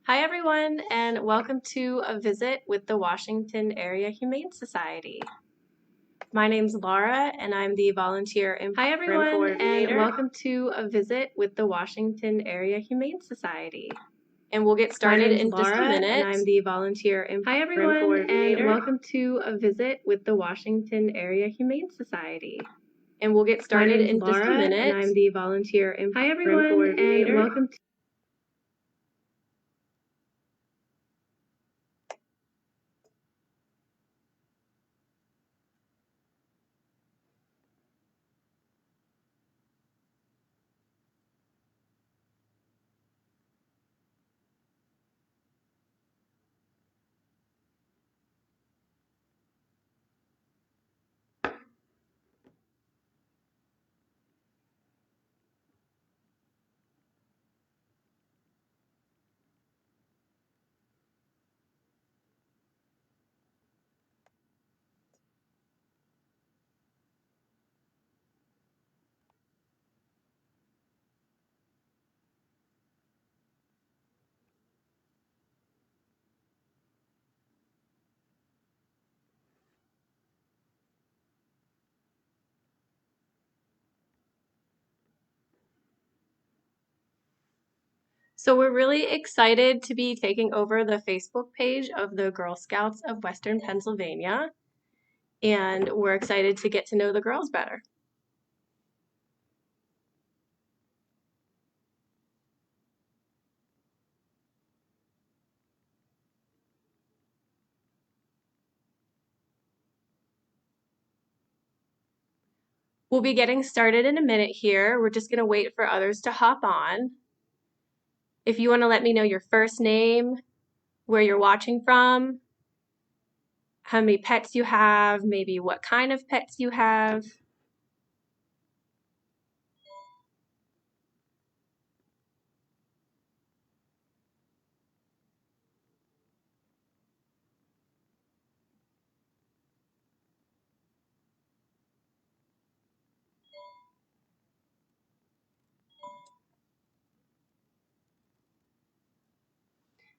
Hi everyone, and welcome to a visit with the Washington Area Humane Society. My name's Laura, and I'm the volunteer and Hi everyone, coordinator. And welcome to a visit with the Washington Area Humane Society. And we'll get started in just a minute. And I'm the volunteer and Hi everyone, and welcome to a visit with the Washington Area Humane Society. And we'll get started in just a minute. And I'm the volunteer and Hi everyone, coordinator. And welcome to So we're really excited to be taking over the Facebook page of the Girl Scouts of Western Pennsylvania, and we're excited to get to know the girls better. We'll be getting started in a minute here. We're just going to wait for others to hop on. If you want to let me know your first name, where you're watching from, how many pets you have, maybe what kind of pets you have.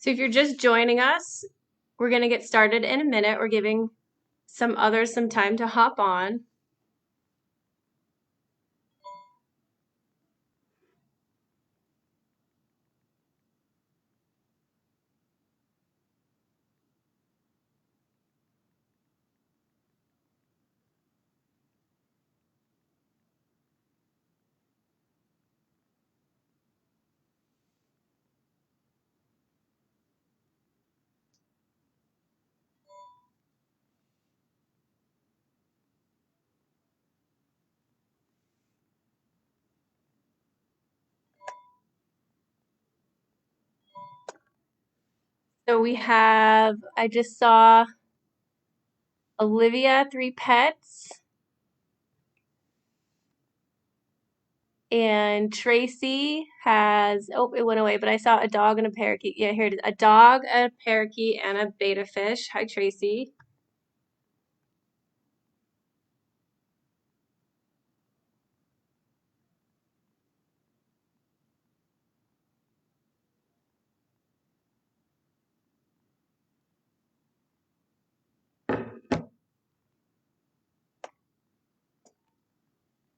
So if you're just joining us, we're going to get started in a minute. We're giving some others some time to hop on. So we have, I just saw Olivia, 3 pets. And Tracy has, oh, it went away, but I saw a dog and a parakeet. Yeah, here it is. A dog, a parakeet, and a betta fish. Hi, Tracy.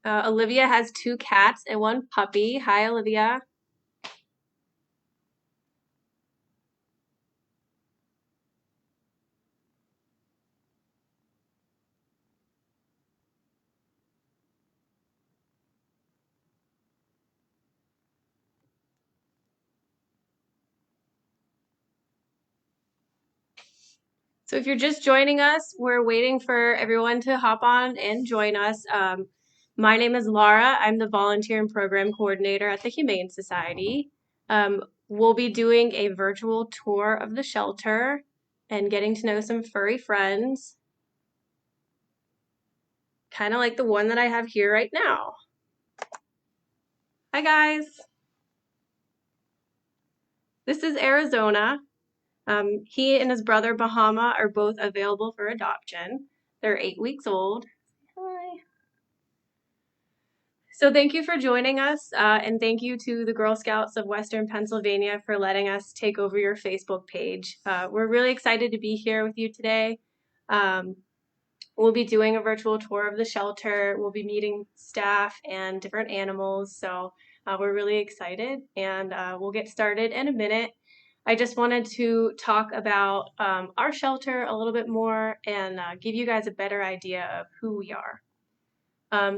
Olivia has 2 cats and 1 puppy. Hi, Olivia. So if you're just joining us, we're waiting for everyone to hop on and join us. My name is Laura. I'm the volunteer and program coordinator at the Humane Society. We'll be doing a virtual tour of the shelter and getting to know some furry friends, kind of like the one that I have here right now. Hi guys. This is Arizona. He and his brother Bahama are both available for adoption. They're 8 weeks old. Hi. So thank you for joining us, and thank you to the Girl Scouts of Western Pennsylvania for letting us take over your Facebook page. We're really excited to be here with you today. We'll be doing a virtual tour of the shelter. We'll be meeting staff and different animals, so we're really excited, and we'll get started in a minute. I just wanted to talk about our shelter a little bit more and give you guys a better idea of who we are.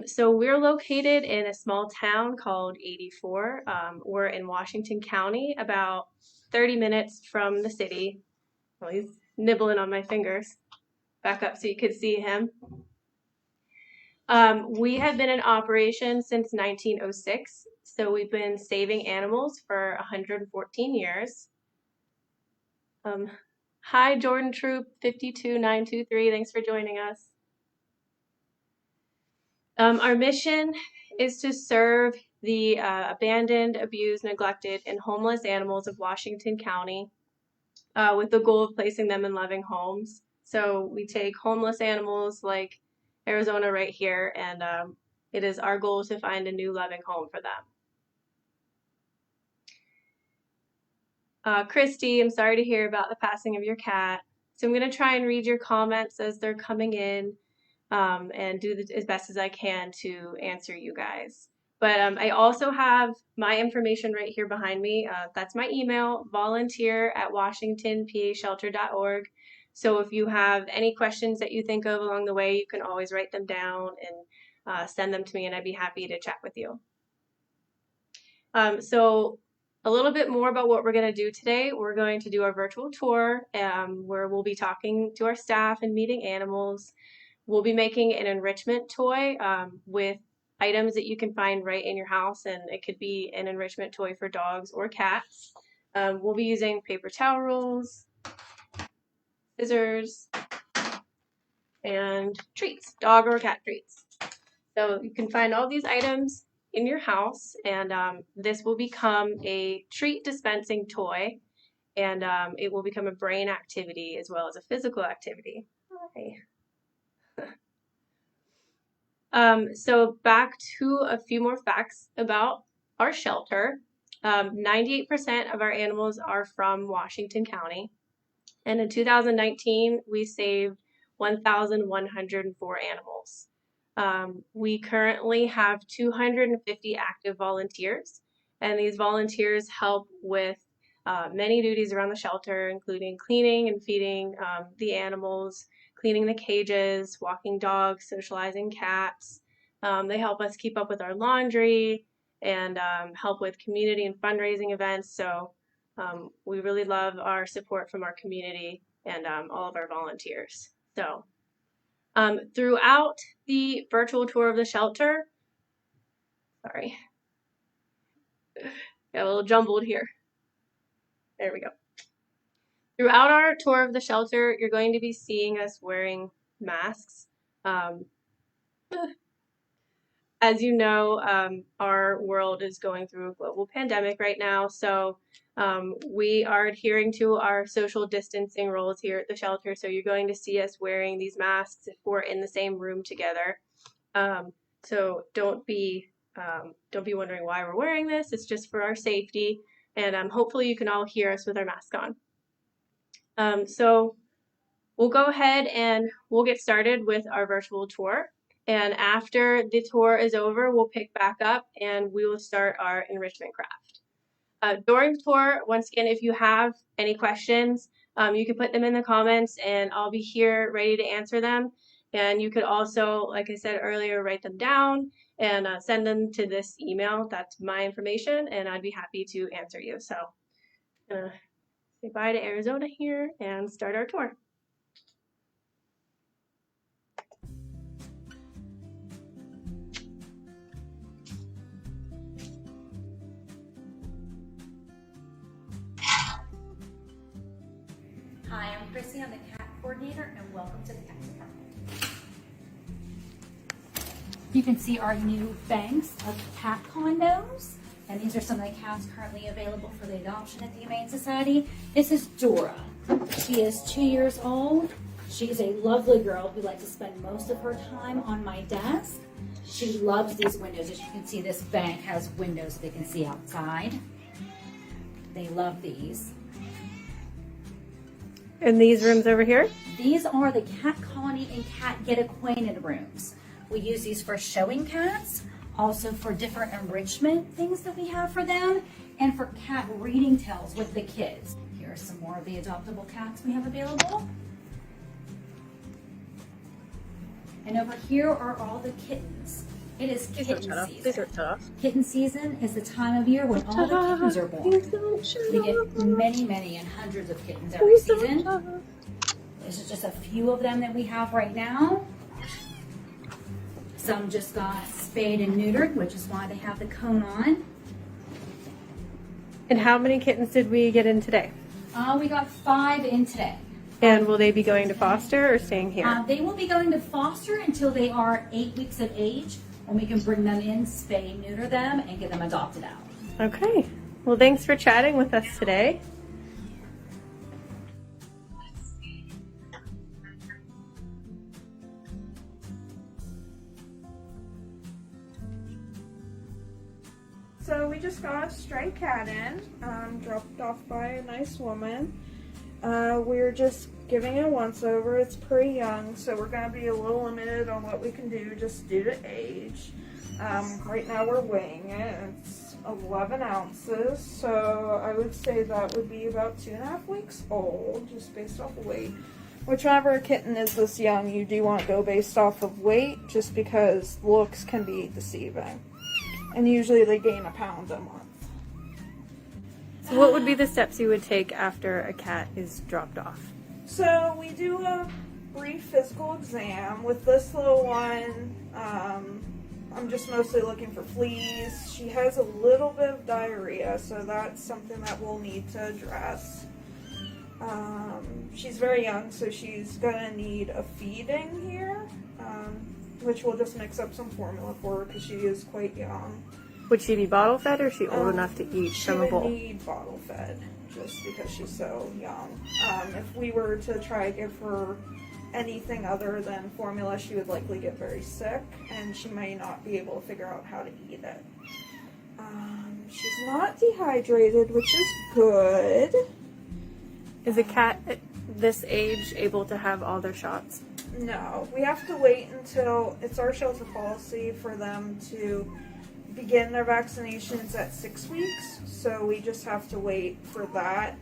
So we're located in a small town called 84. We're in Washington County, about 30 minutes from the city. Well, he's nibbling on my fingers. Back up so you could see him. We have been in operation since 1906, so we've been saving animals for 114 years. Hi, Jordan Troop 52923. Thanks for joining us. Our mission is to serve the abandoned, abused, neglected, and homeless animals of Washington County with the goal of placing them in loving homes. So we take homeless animals like Arizona right here, and it is our goal to find a new loving home for them. Christy, I'm sorry to hear about the passing of your cat. So I'm going to try and read your comments as they're coming in. And do as best as I can to answer you guys. But I also have my information right here behind me. That's my email, volunteer@washingtonpashelter.org. So if you have any questions that you think of along the way, you can always write them down and send them to me, and I'd be happy to chat with you. So a little bit more about what we're going to do today. We're going to do our virtual tour where we'll be talking to our staff and meeting animals. We'll be making an enrichment toy with items that you can find right in your house, and it could be an enrichment toy for dogs or cats. We'll be using paper towel rolls, scissors, and treats, dog or cat treats. So you can find all these items in your house, and this will become a treat dispensing toy, and it will become a brain activity as well as a physical activity. Hi. So back to a few more facts about our shelter. 98% of our animals are from Washington County. And in 2019, we saved 1,104 animals. We currently have 250 active volunteers, and these volunteers help with many duties around the shelter, including cleaning and feeding the animals, cleaning the cages, walking dogs, socializing cats. They help us keep up with our laundry and help with community and fundraising events. So we really love our support from our community and all of our volunteers. So throughout the virtual tour of the shelter, sorry, got a little jumbled here. There we go. Throughout our tour of the shelter, you're going to be seeing us wearing masks. As you know, our world is going through a global pandemic right now, so we are adhering to our social distancing rules here at the shelter, so you're going to see us wearing these masks if we're in the same room together. So don't be wondering why we're wearing this. It's just for our safety, and hopefully you can all hear us with our mask on. So we'll go ahead and we'll get started with our virtual tour. And after the tour is over, we'll pick back up and we will start our enrichment craft. During the tour, once again, if you have any questions, you can put them in the comments and I'll be here ready to answer them. And you could also, like I said earlier, write them down and send them to this email. That's my information, and I'd be happy to answer you. So say bye to Arizona here and start our tour. Hi, I'm Chrissy. I'm the cat coordinator, and welcome to the cat department. You can see our new banks of cat condos, and these are some of the cats currently available for the adoption at the Humane Society. This is Dora. She is 2 years old. She's a lovely girl who likes to spend most of her time on my desk. She loves these windows. As you can see, this bank has windows they can see outside. They love these. And these rooms over here? These are the cat colony and cat get acquainted rooms. We use these for showing cats, also for different enrichment things that we have for them, and for cat reading tales with the kids. Here are some more of the adoptable cats we have available. And over here are all the kittens. It is kitten season. These are tough. Kitten season is the time of year when all the kittens are born. We get many, many and hundreds of kittens every season. This is just a few of them that we have right now. Some just got spayed and neutered, which is why they have the cone on. And how many kittens did we get in today? We got 5 in today. And will they be going to foster or staying here? They will be going to foster until they are 8 weeks of age, when we can bring them in, spay, neuter them, and get them adopted out. Okay. Well, thanks for chatting with us today. So we just got a stray cat in, dropped off by a nice woman. We're just giving it a once over. It's pretty young, so we're going to be a little limited on what we can do just due to age. Right now we're weighing it. It's 11 ounces, so I would say that would be about 2.5 weeks old, just based off of weight. Which whenever a kitten is this young, you do want to go based off of weight, just because looks can be deceiving. And usually they gain a pound a month. So what would be the steps you would take after a cat is dropped off? So we do a brief physical exam. With this little one, I'm just mostly looking for fleas. She has a little bit of diarrhea, so that's something that we'll need to address. She's very young, so she's gonna need a feeding here, which we'll just mix up some formula for her because she is quite young. Would she be bottle fed or is she old enough to eat from a bowl? She would need bottle fed just because she's so young. If we were to try to give her anything other than formula, she would likely get very sick and she may not be able to figure out how to eat it. She's not dehydrated, which is good. Is a cat at this age able to have all their shots? No, we have to wait until it's our shelter policy for them to begin their vaccinations at 6 weeks, so we just have to wait for that.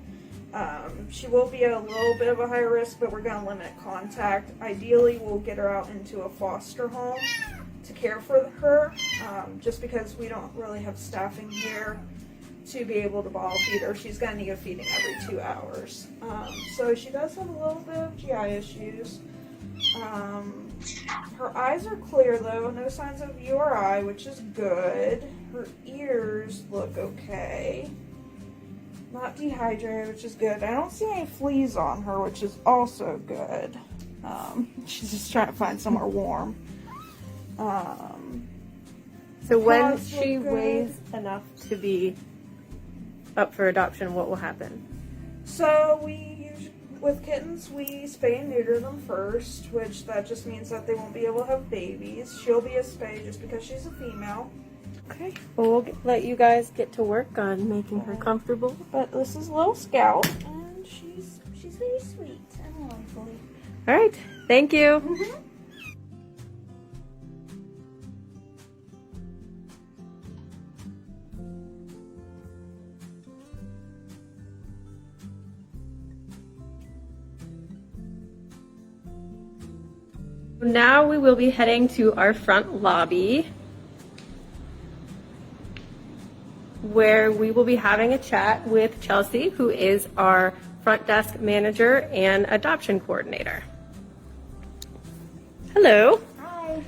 She will be a little bit of a high risk, but we're going to limit contact. Ideally, we'll get her out into a foster home to care for her, just because we don't really have staffing here to be able to bottle feed her. She's going to need a feeding every 2 hours. So she does have a little bit of GI issues. Her eyes are clear though, no signs of URI, which is good. Her ears look okay. Not dehydrated, which is good. I don't see any fleas on her, which is also good. She's just trying to find somewhere warm. So when she weighs enough to be up for adoption, what will happen? So with kittens, we spay and neuter them first, which that just means that they won't be able to have babies. She'll be a spay just because she's a female. Okay. Well, we'll let you guys get to work on making her comfortable. But this is little Scout, and she's very sweet and lovely. All right. Thank you. Mm-hmm. Now we will be heading to our front lobby, where we will be having a chat with Chelsea, who is our front desk manager and adoption coordinator. Hello. Hi.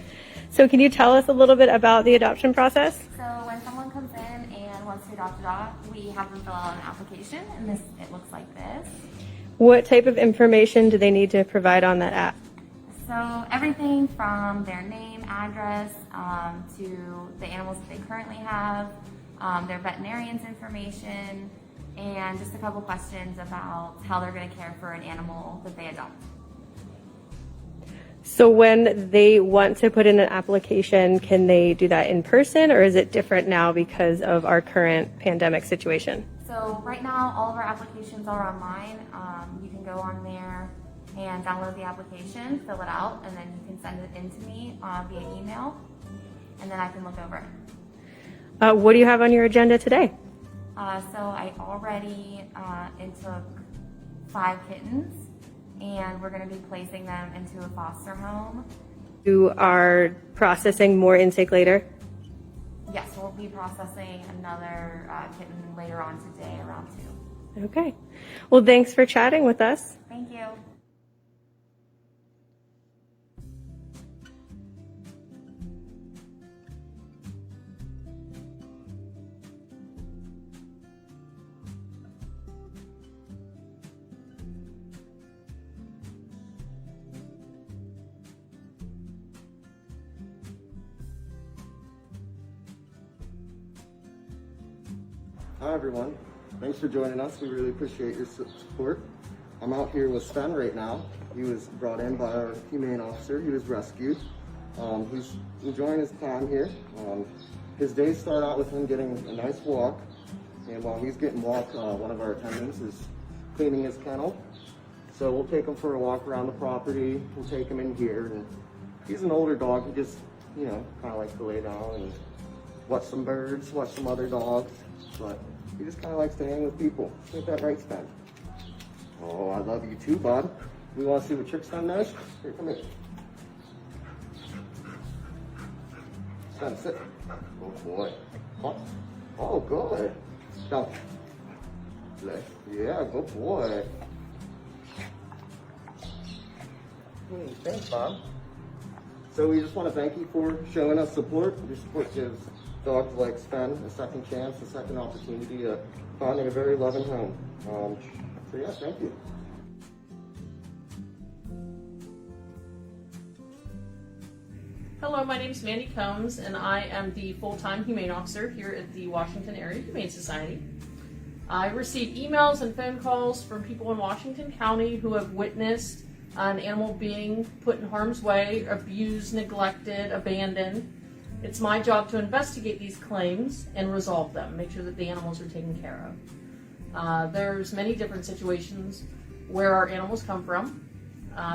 So can you tell us a little bit about the adoption process? So when someone comes in and wants to adopt a dog, we have them fill out an application, and it looks like this. What type of information do they need to provide on that app? So everything from their name, address, to the animals that they currently have, their veterinarian's information, and just a couple questions about how they're going to care for an animal that they adopt. So when they want to put in an application, can they do that in person, or is it different now because of our current pandemic situation? So right now, all of our applications are online. You can go on there and download the application, fill it out, and then you can send it in to me via email, and then I can look over it. What do you have on your agenda today? So I already intook 5 kittens, and we're going to be placing them into a foster home. You are processing more intake later? Yes, we'll be processing another kitten later on today around 2. Okay. Well, thanks for chatting with us. Thank you. Hi everyone, thanks for joining us. We really appreciate your support. I'm out here with Sven right now. He was brought in by our humane officer. He was rescued. He's enjoying his time here. His days start out with him getting a nice walk, and while he's getting walked, one of our attendants is cleaning his kennel. So we'll take him for a walk around the property. We'll take him in here, and he's an older dog. He just, kind of likes to lay down and watch some birds, watch some other dogs, but he just kind of likes to hang with people. Ain't that right, Sven? Oh, I love you too, bud. We want to see what Trick Sven knows? Here, come here. Sven, sit. Oh boy. Oh, good. Now, yeah, good boy. Thanks, Bob. So we just want to thank you for showing us support. Your support gives dogs like Sven a second chance, a second opportunity at finding a very loving home. So yeah, thank you. Hello, my name is Mandy Combs, and I am the full-time humane officer here at the Washington Area Humane Society. I receive emails and phone calls from people in Washington County who have witnessed an animal being put in harm's way, abused, neglected, abandoned. It's my job to investigate these claims and resolve them, make sure that the animals are taken care of. There's many different situations where our animals come from.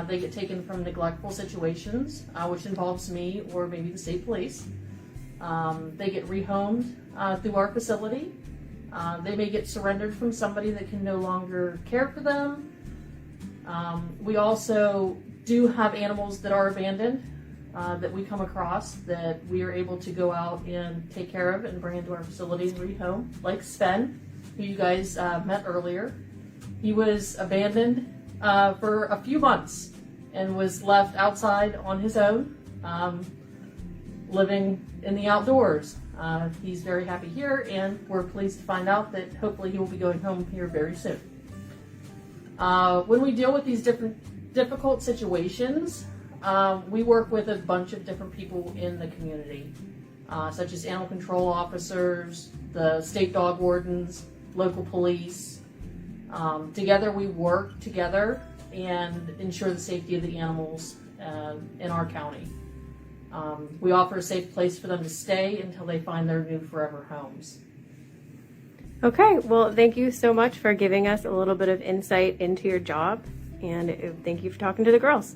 They get taken from neglectful situations, which involves me or maybe the state police. They get rehomed through our facility. They may get surrendered from somebody that can no longer care for them. We also do have animals that are abandoned that we come across that we are able to go out and take care of and bring into our facility and rehome, like Sven, who you guys met earlier. He was abandoned for a few months and was left outside on his own, living in the outdoors. He's very happy here, and we're pleased to find out that hopefully he will be going home here very soon. When we deal with these difficult situations, we work with a bunch of different people in the community, such as animal control officers, the state dog wardens, local police. Together we work together and ensure the safety of the animals in our county. We offer a safe place for them to stay until they find their new forever homes. Okay, well, thank you so much for giving us a little bit of insight into your job, and thank you for talking to the girls.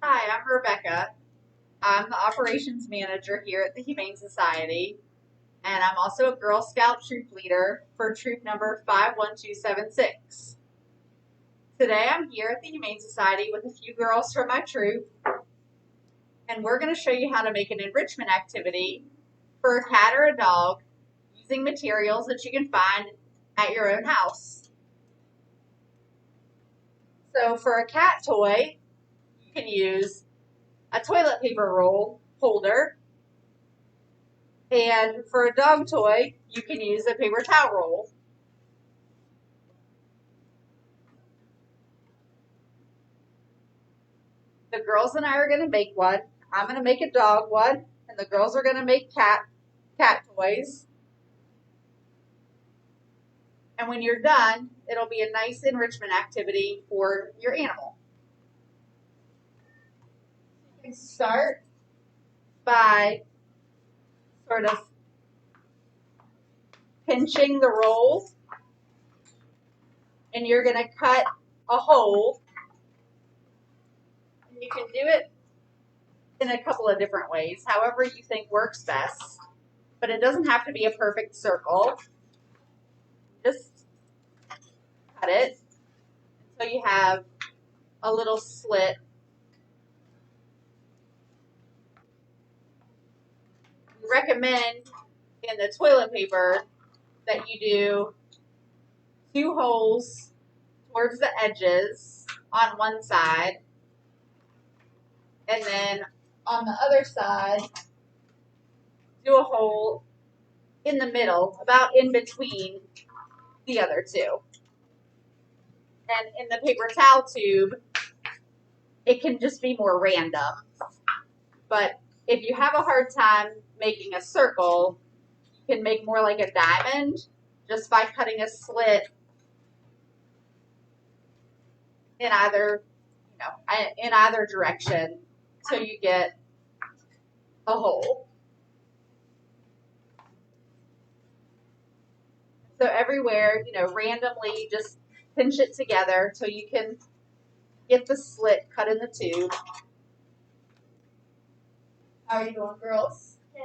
Hi, I'm Rebecca. I'm the operations manager here at the Humane Society, and I'm also a Girl Scout troop leader for troop number 51276. Today I'm here at the Humane Society with a few girls from my troop, and we're going to show you how to make an enrichment activity for a cat or a dog using materials that you can find at your own house. So for a cat toy, you can use a toilet paper roll holder, and for a dog toy, you can use a paper towel roll. The girls and I are going to make one. I'm going to make a dog one, and the girls are going to make cat toys. And when you're done, it'll be a nice enrichment activity for your animal. You can start by sort of pinching the roll, and you're going to cut a hole. And you can do it in a couple of different ways, however you think works best. But it doesn't have to be a perfect circle. Just cut it until you have a little slit. We recommend in the toilet paper that you do 2 holes towards the edges on one side, and then on the other side do a hole in the middle, about in between the other 2. And in the paper towel tube, it can just be more random. But if you have a hard time making a circle, you can make more like a diamond just by cutting a slit in either, in either direction till you get a hole. So everywhere, randomly just pinch it together till you can get the slit cut in the tube. How are you doing, girls? Good.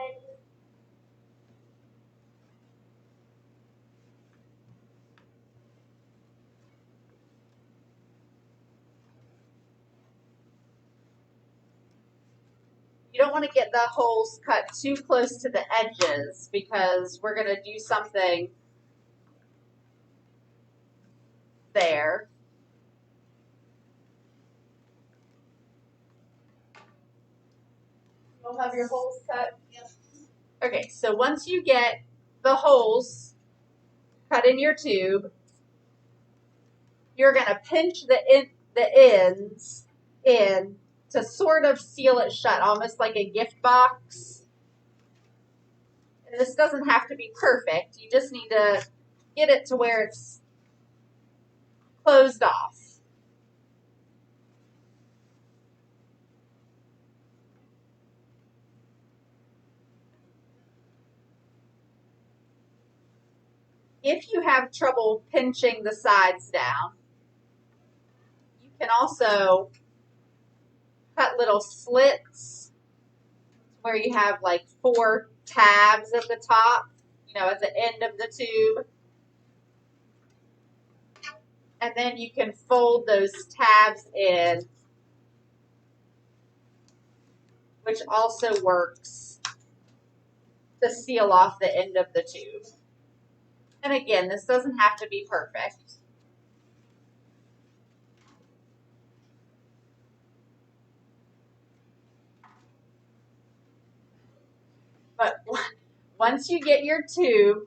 You don't want to get the holes cut too close to the edges because we're going to do something there. You'll have your holes cut? Yep. Okay, so once you get the holes cut in your tube, you're going to pinch the ends in to sort of seal it shut, almost like a gift box. And this doesn't have to be perfect. You just need to get it to where it's closed off. If you have trouble pinching the sides down, you can also cut little slits where you have like 4 tabs at the top, at the end of the tube. And then you can fold those tabs in, which also works to seal off the end of the tube. And again, this doesn't have to be perfect. But once you get your tube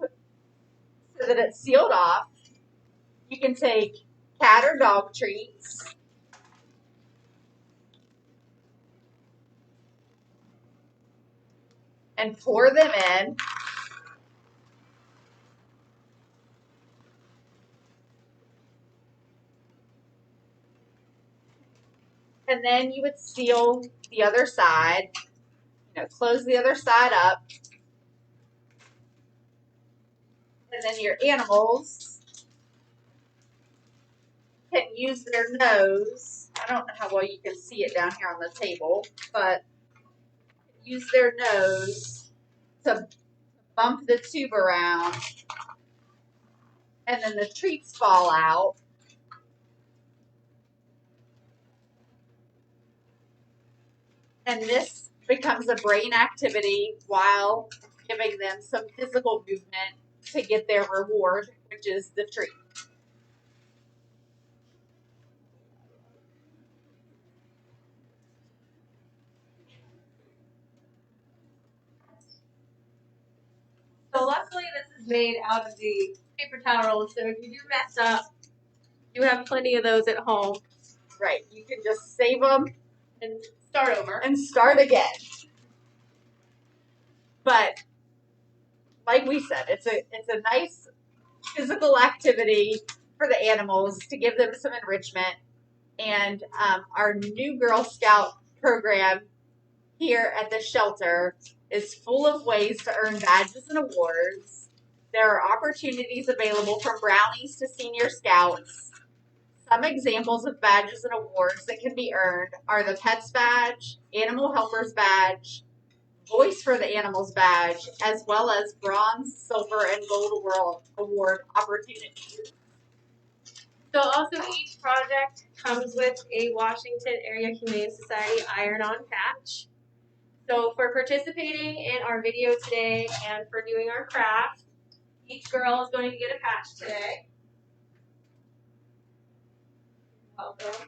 so that it's sealed off, you can take cat or dog treats and pour them in. And then you would seal the other side, close the other side up. And then your animals can use their nose. I don't know how well you can see it down here on the table, but use their nose to bump the tube around. And then the treats fall out. And this becomes a brain activity while giving them some physical movement to get their reward, which is the treat. So luckily this is made out of the paper towel rolls, so if you do mess up, you have plenty of those at home. Right. You can just save them And start over. and start again. But like we said, it's a nice physical activity for the animals to give them some enrichment. And our new Girl Scout program here at the shelter is full of ways to earn badges and awards. There are opportunities available from brownies to senior scouts. Some examples of badges and awards that can be earned are the Pets Badge, Animal Helpers Badge, Voice for the Animals Badge, as well as Bronze, Silver, and Gold Award opportunities. So also each project comes with a Washington Area Humane Society iron-on patch. So for participating in our video today and for doing our craft, each girl is going to get a patch today. Welcome.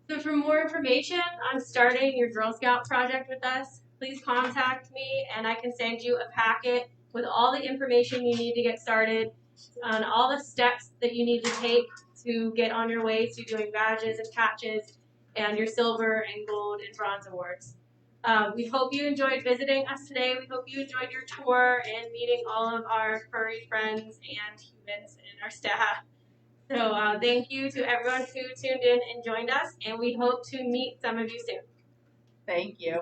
So for more information on starting your Girl Scout project with us, please contact me and I can send you a packet with all the information you need to get started on all the steps that you need to take to get on your way to doing badges and patches and your silver and gold and bronze awards. We hope you enjoyed visiting us today. We hope you enjoyed your tour and meeting all of our furry friends and humans and our staff. So thank you to everyone who tuned in and joined us, and we hope to meet some of you soon. Thank you.